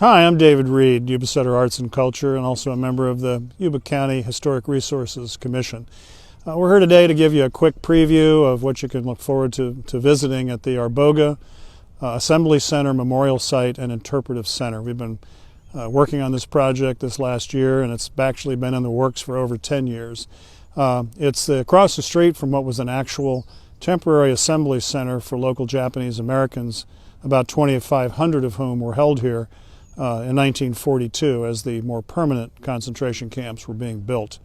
Hi, I'm David Reed, YubaSutterArts&Culture, and also a member of the Yuba County Historic Resources Commission. We're here today to give you a quick preview of what you can look forward to visiting at the Arboga Assembly Center, Memorial Site, and Interpretive Center. We've been working on this project this last year, and it's actually been in the works for over 10 years. It's across the street from what was an actual temporary assembly center for local Japanese Americans, about 2,500 of whom were held here in 1942 as the more permanent concentration camps were being built.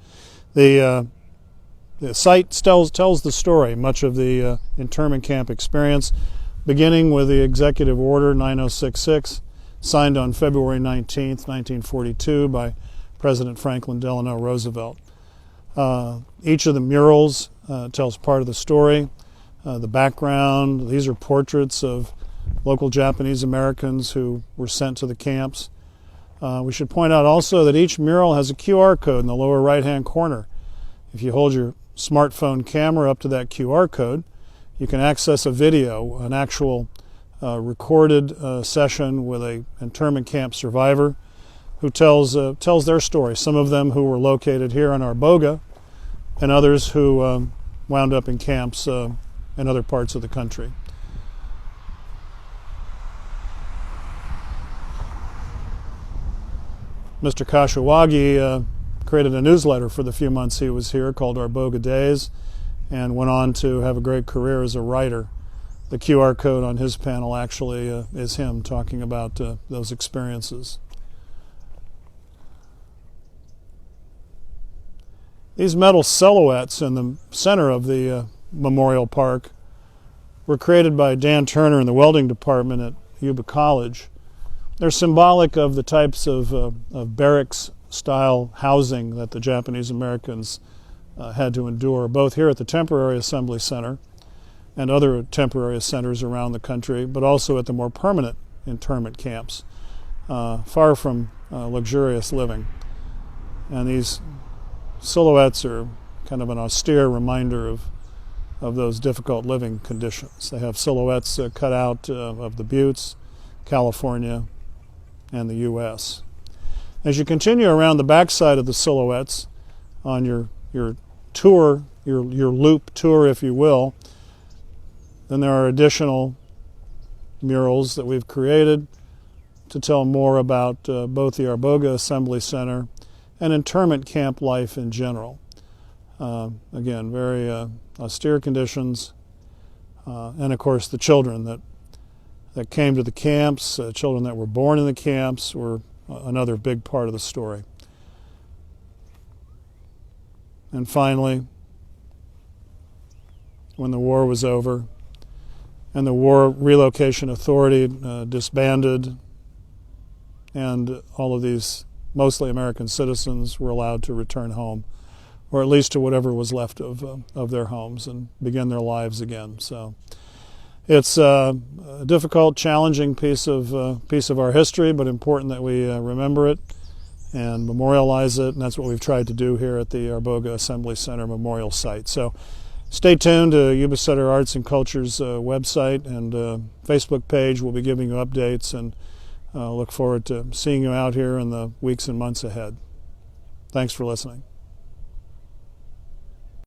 The site tells the story, much of the internment camp experience, beginning with the Executive Order 9066, signed on February 19, 1942 by President Franklin Delano Roosevelt. Each of the murals tells part of the story, the background. These are portraits of local Japanese Americans who were sent to the camps. We should point out also that each mural has a QR code in the lower right-hand corner. If you hold your smartphone camera up to that QR code, you can access a video, an actual recorded session with an internment camp survivor who tells their story. Some of them who were located here in Arboga, and others who wound up in camps in other parts of the country. Mr. Kashiwagi created a newsletter for the few months he was here called Arboga Days, and went on to have a great career as a writer. The QR code on his panel actually is him talking about those experiences. These metal silhouettes in the center of the Memorial Park were created by Dan Turner in the welding department at Yuba College. They're symbolic of the types of barracks-style housing that the Japanese Americans had to endure, both here at the Temporary Assembly Center and other temporary centers around the country, but also at the more permanent internment camps, far from luxurious living. And these silhouettes are kind of an austere reminder of those difficult living conditions. They have silhouettes cut out of the Buttes, California, and the U.S. As you continue around the backside of the silhouettes on your tour, your loop tour, if you will, then there are additional murals that we've created to tell more about both the Arboga Assembly Center and internment camp life in general. Again, very austere conditions, and of course the children that came to the camps, children that were born in the camps, were another big part of the story. And finally, when the war was over and the War Relocation Authority disbanded, and all of these mostly American citizens were allowed to return home, or at least to whatever was left of their homes, and begin their lives again. So it's a difficult, challenging piece of our history, but important that we remember it and memorialize it, and that's what we've tried to do here at the Arboga Assembly Center Memorial Site. So stay tuned to YubaSutterArts&Culture's website and Facebook page. We'll be giving you updates, and look forward to seeing you out here in the weeks and months ahead. Thanks for listening.